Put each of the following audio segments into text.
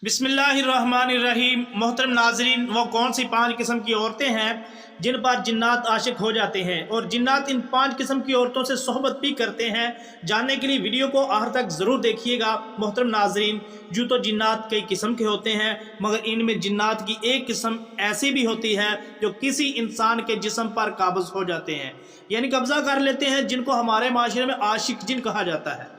बिस्मिल्लाहिर्रहमानिर्रहीम। मोहतरम नाजरीन, वो कौन सी 5 किस्म की औरतें हैं जिन पर जिन्नात आशिक हो जाते हैं और जिन्नात इन 5 किस्म की औरतों से सोहबत भी करते हैं? जानने के लिए वीडियो को आखिर तक ज़रूर देखिएगा। मोहतरम नाजरीन, यूँ तो जिन्नात कई किस्म के होते हैं, मगर इनमें जिन्नात की एक किस्म ऐसी भी होती है जो किसी इंसान के जिस्म पर काबज़ हो जाते हैं, यानी कब्ज़ा कर लेते हैं, जिनको हमारे माशरे में आशिक जिन कहा जाता है।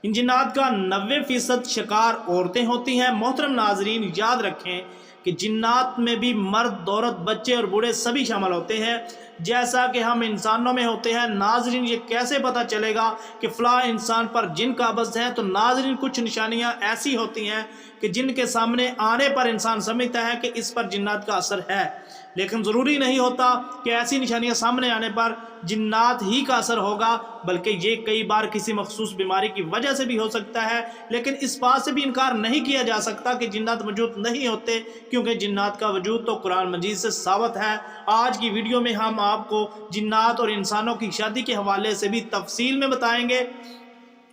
इन जिन्नात का 90% शिकार औरतें होती हैं। मोहतरम नाजरीन, याद रखें कि जिन्नात में भी मर्द, औरत, बच्चे और बूढ़े सभी शामिल होते हैं, जैसा कि हम इंसानों में होते हैं। नाजरीन, ये कैसे पता चलेगा कि फ़लाँ इंसान पर जिन काबज़ है? तो नाजरीन, कुछ निशानियाँ ऐसी होती हैं कि जिनके सामने आने पर इंसान समझता है कि इस पर जिन्नात का असर है, लेकिन ज़रूरी नहीं होता कि ऐसी निशानियां सामने आने पर जिन्नात ही का असर होगा, बल्कि ये कई बार किसी मखसूस बीमारी की वजह से भी हो सकता है। लेकिन इस बात से भी इनकार नहीं किया जा सकता कि जिन्नात वजूद नहीं होते, क्योंकि जिन्नात का वजूद तो कुरान मजीद से साबित है। आज की वीडियो में हम आपको जिन्नात और इंसानों की शादी के हवाले से भी तफसील में बताएंगे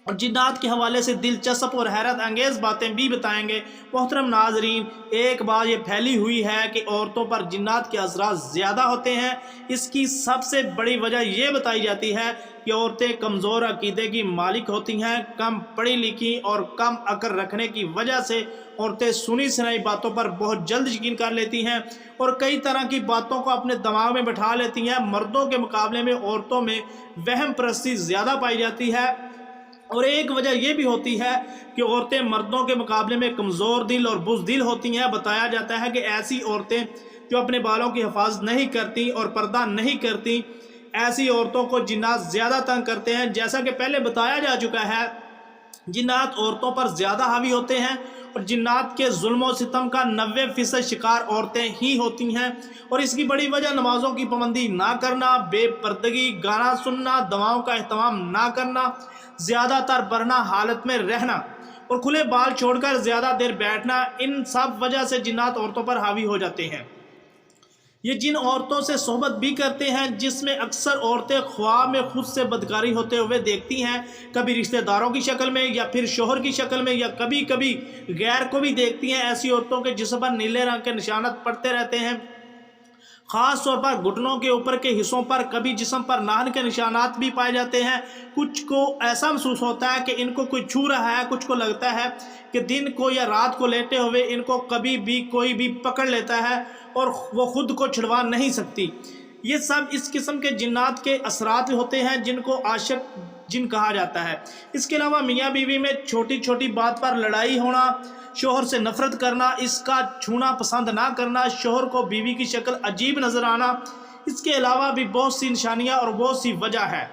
और जिन्नात के हवाले से दिलचस्प और हैरत अंगेज़ बातें भी बताएंगे। मोहतरम नाजरीन, एक बात ये फैली हुई है कि औरतों पर जिन्नात के असरात ज़्यादा होते हैं। इसकी सबसे बड़ी वजह ये बताई जाती है कि औरतें कमज़ोर अकीदे की मालिक होती हैं। कम पढ़ी लिखी और कम अक्ल रखने की वजह से औरतें सुनी सुनाई बातों पर बहुत जल्द यकीन कर लेती हैं और कई तरह की बातों को अपने दिमाग में बैठा लेती हैं। मर्दों के मुकाबले में औरतों में वहम परस्ती ज़्यादा पाई जाती है और एक वजह यह भी होती है कि औरतें मर्दों के मुकाबले में कमज़ोर दिल और बुज़दिल होती हैं। बताया जाता है कि ऐसी औरतें जो अपने बालों की हिफाजत नहीं करती और पर्दा नहीं करती, ऐसी औरतों को जिन्नात ज़्यादा तंग करते हैं। जैसा कि पहले बताया जा चुका है, जिन्नात औरतों पर ज़्यादा हावी होते हैं और जिन्नात के जुल्म और सितम का 90% शिकार औरतें ही होती हैं। और इसकी बड़ी वजह नमाज़ों की पाबंदी ना करना, बेपर्दगी, गाना सुनना, दवाओं का एहतमाम ना करना, ज़्यादातर बरना हालत में रहना और खुले बाल छोड़कर ज़्यादा देर बैठना, इन सब वजह से जिन्नात औरतों पर हावी हो जाते हैं। ये जिन औरतों से सोहबत भी करते हैं, जिसमें अक्सर औरतें ख्वाब में खुद से बदकारी होते हुए देखती हैं, कभी रिश्तेदारों की शक्ल में या फिर शोहर की शक्ल में या कभी कभी गैर को भी देखती हैं। ऐसी औरतों के जिस्म पर नीले रंग के निशानात पड़ते रहते हैं, ख़ास तौर पर घुटनों के ऊपर के हिस्सों पर। कभी जिस्म पर नाहन के निशानात भी पाए जाते हैं। कुछ को ऐसा महसूस होता है कि इनको कोई छू रहा है, कुछ को लगता है कि दिन को या रात को लेटे हुए इनको कभी भी कोई भी पकड़ लेता है और वो खुद को छुड़वा नहीं सकती। ये सब इस किस्म के जिन्नात के असरात होते हैं, जिनको आशिक जिन कहा जाता है। इसके अलावा मियाँ बीवी में छोटी छोटी बात पर लड़ाई होना, शोहर से नफरत करना, इसका छूना पसंद ना करना, शोहर को बीवी की शक्ल अजीब नज़र आना, इसके अलावा भी बहुत सी निशानियाँ और बहुत सी वजह है।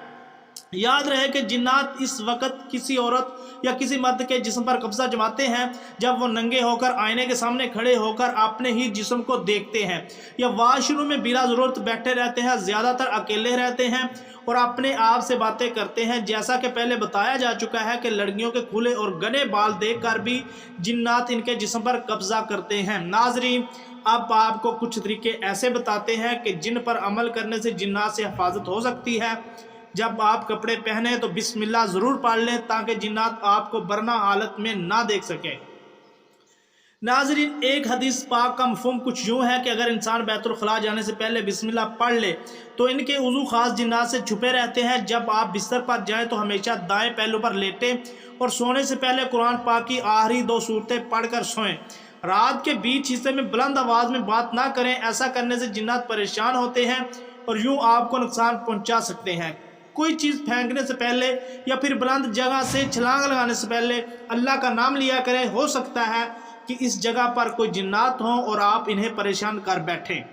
याद रहे कि जिन्नात इस वक्त किसी औरत या किसी मर्द के जिस्म पर कब्जा जमाते हैं जब वो नंगे होकर आईने के सामने खड़े होकर अपने ही जिस्म को देखते हैं या वाशरूम में बिला ज़रूरत बैठे रहते हैं, ज़्यादातर अकेले रहते हैं और अपने आप से बातें करते हैं। जैसा कि पहले बताया जा चुका है कि लड़कियों के खुले और घने बाल देखकर भी जिन्नात इनके जिस्म पर कब्जा करते हैं। नाजरीन, अब आपको कुछ तरीके ऐसे बताते हैं कि जिन पर अमल करने से जिन्नात से हिफाजत हो सकती है। जब आप कपड़े पहने तो बिस्मिल्लाह ज़रूर पढ़ लें ताकि जिन्नात आपको बरना हालत में ना देख सके। नाजरीन, एक हदीस पाक का मफ़हूम कुछ यूँ है कि अगर इंसान बैतुल खला जाने से पहले बिस्मिल्लाह पढ़ ले तो इनके उज़ू ख़ास जिन्नात से छुपे रहते हैं। जब आप बिस्तर पर जाएं तो हमेशा दाएं पहलू पर लेटें और सोने से पहले कुरान पाक की आखिरी 2 सूरतें पढ़कर सोएं। रात के बीच हिस्से में बुलंद आवाज़ में बात ना करें, ऐसा करने से जिन्नात परेशान होते हैं और यूँ आपको नुकसान पहुँचा सकते हैं। कोई चीज़ फेंकने से पहले या फिर बुलंद जगह से छलांग लगाने से पहले अल्लाह का नाम लिया करें। हो सकता है कि इस जगह पर कोई जिन्नात हों और आप इन्हें परेशान कर बैठें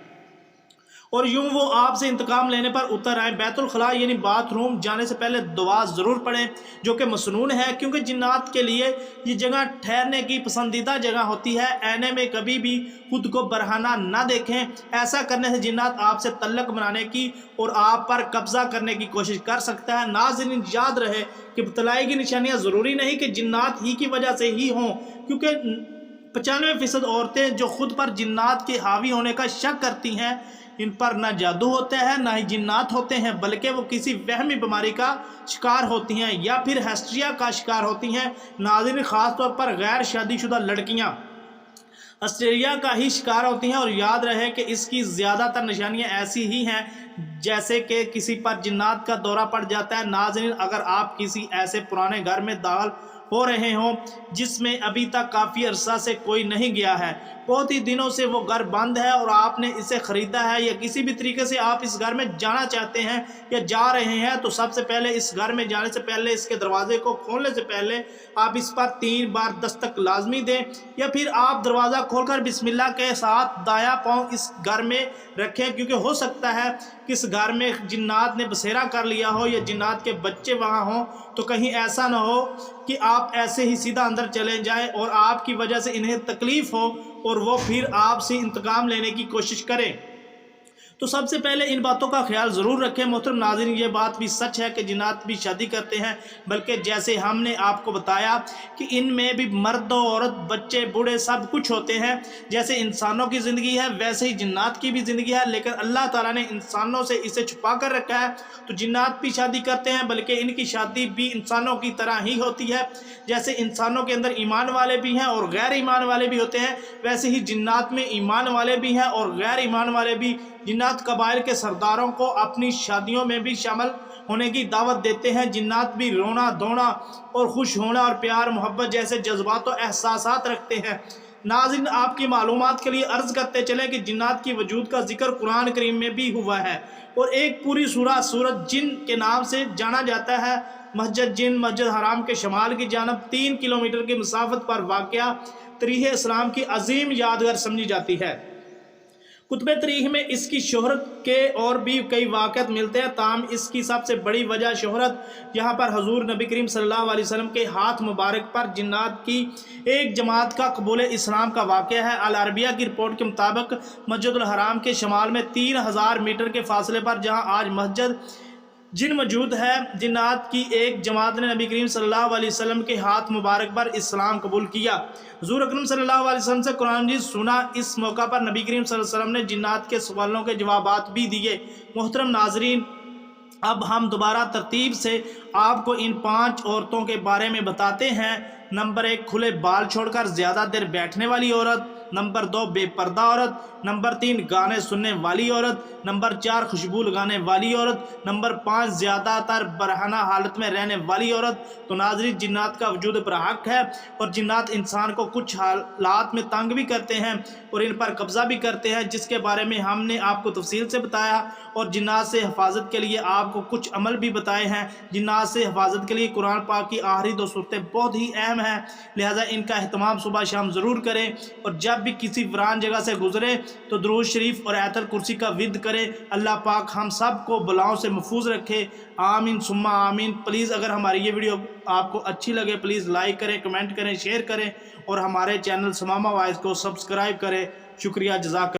और यूं वो आपसे इंतकाम लेने पर उतर आए। बैतुल खला यानी बाथरूम जाने से पहले दुआ ज़रूर पढ़ें, जो कि मसनून है, क्योंकि जिन्नात के लिए ये जगह ठहरने की पसंदीदा जगह होती है। ऐने में कभी भी खुद को बरहाना ना देखें, ऐसा करने से जिन्नात आपसे तल्लक बनाने की और आप पर कब्जा करने की कोशिश कर सकता है। नाज़रीन, याद रहे कि बतलाई की निशानियाँ ज़रूरी नहीं कि जिन्नात ही की वजह से ही हों, क्योंकि 95% औरतें जो खुद पर जिन्नात के हावी होने का शक करती हैं, इन पर ना जादू होता है ना ही जिन्नात होते हैं, बल्कि वो किसी वहमी बीमारी का शिकार होती हैं या फिर हिस्ट्रिया का शिकार होती हैं। नाज़रीन, ख़ास तौर पर गैर शादीशुदा लड़कियां آسٹریلیا کا ہی شکار ہوتی ہیں، اور یاد رہے کہ اس کی زیادہ تر نشانیاں ایسی ہی ہیں جیسے کہ کسی پر جنات کا دورہ پڑ جاتا ہے۔ ناظرین، اگر آپ کسی ایسے پرانے گھر میں داخل ہو رہے ہوں جس میں ابھی تک کافی عرصہ سے کوئی نہیں گیا ہے، بہت ہی دنوں سے وہ گھر بند ہے اور آپ نے اسے خریدا ہے، یا کسی بھی طریقے سے آپ اس گھر میں جانا چاہتے ہیں یا جا رہے ہیں، تو سب سے پہلے اس گھر میں جانے سے پہلے، اس کے دروازے کو کھولنے سے پہلے آپ اس پر 3 بار دستک لازمی دیں، یا پھر آپ دروازہ کھول کر بسم اللہ کے ساتھ دایاں پاؤں اس گھر میں رکھیں، کیونکہ ہو سکتا ہے کہ اس گھر میں جنات نے بسیرا کر لیا ہو یا جنات کے بچے وہاں ہوں، تو کہیں ایسا نہ ہو کہ آپ ایسے ہی سیدھا اندر چلے جائیں اور آپ کی وجہ سے انہیں تکلیف ہو اور وہ پھر آپ سے انتقام لینے کی کوشش کریں۔ تو سب سے پہلے ان باتوں کا خیال ضرور رکھیں محترم ناظرین۔ یہ بات بھی سچ ہے کہ جنات بھی شادی کرتے ہیں، بلکہ جیسے ہم نے آپ کو بتایا کہ ان میں بھی مرد و عورت، بچے بوڑھے سب کچھ ہوتے ہیں۔ جیسے انسانوں کی زندگی ہے ویسے ہی جنات کی بھی زندگی ہے، لیکن اللہ تعالیٰ نے انسانوں سے اسے چھپا کر رکھا ہے۔ تو جنات بھی شادی کرتے ہیں، بلکہ ان کی شادی بھی انسانوں کی طرح ہی ہوتی ہے۔ جیسے انسانوں کے اندر ایمان والے بھی ہیں اور غیر ایمان والے بھی ہوتے ہیں، ویسے ہی جنات میں ایمان والے بھی ہیں اور غیر ایمان والے بھی۔ جنات قبائل کے سرداروں کو اپنی شادیوں میں بھی شامل ہونے کی دعوت دیتے ہیں۔ جنات بھی رونا دھونا اور خوش ہونا اور پیار محبت جیسے جذبات و احساسات رکھتے ہیں۔ ناظرین، آپ کی معلومات کے لیے عرض کرتے چلیں کہ جنات کی وجود کا ذکر قرآن کریم میں بھی ہوا ہے، اور ایک پوری سورت جن کے نام سے جانا جاتا ہے۔ مسجد جن مسجد حرام کے شمال کی جانب 3 کلومیٹر کی مسافت پر واقع تاریخ اسلام کی عظیم یادگار سمجھی جاتی ہے۔ کتب تاریخ میں اس کی شہرت کے اور بھی کئی واقعات ملتے ہیں، تاہم اس کی سب سے بڑی وجہ شہرت یہاں پر حضور نبی کریم صلی اللہ علیہ وسلم کے ہاتھ مبارک پر جنات کی ایک جماعت کا قبول اسلام کا واقعہ ہے۔ العربیہ کی رپورٹ کے مطابق مسجد الحرام کے شمال میں 3000 میٹر کے فاصلے پر جہاں آج مسجد جن موجود ہے، جنات کی ایک جماعت نے نبی کریم صلی اللہ علیہ وسلم کے ہاتھ مبارک پر اسلام قبول کیا۔ حضور اکرم صلی اللہ علیہ وسلم سے قرآن مجید سنا۔ اس موقع پر نبی کریم صلی اللہ علیہ وسلم نے جنات کے سوالوں کے جوابات بھی دیے۔ محترم ناظرین، اب ہم دوبارہ ترتیب سے آپ کو ان 5 عورتوں کے بارے میں بتاتے ہیں۔ نمبر 1، کھلے بال چھوڑ کر زیادہ دیر بیٹھنے والی عورت۔ نمبر 2، بے پردہ عورت۔ نمبر 3، گانے سننے والی عورت۔ نمبر 4، خوشبو لگانے والی عورت۔ نمبر 5، زیادہ تر برہنہ حالت میں رہنے والی عورت۔ تو ناظرین، جنات کا وجود برحق ہے، اور جنات انسان کو کچھ حالات میں تنگ بھی کرتے ہیں اور ان پر قبضہ بھی کرتے ہیں، جس کے بارے میں ہم نے آپ کو تفصیل سے بتایا، اور جنات سے حفاظت کے لیے آپ کو کچھ عمل بھی بتائے ہیں۔ جنات سے حفاظت کے لیے قرآن پاک کی آخری 2 صورتیں بہت ہی اہم ہیں، لہذا ان کا اہتمام صبح شام ضرور کریں، اور جب بھی کسی ویران جگہ سے گزرے تو درود شریف اور آیت الکرسی کا ورد کرے۔ اللہ پاک ہم سب کو بلاؤں سے محفوظ رکھے، آمین ثم آمین۔ پلیز اگر ہماری یہ ویڈیو آپ کو اچھی لگے پلیز لائک کریں، کمنٹ کریں، شیئر کریں، اور ہمارے چینل ثمامہ وائس کو سبسکرائب کریں۔ شکریہ، جزاک اللہ۔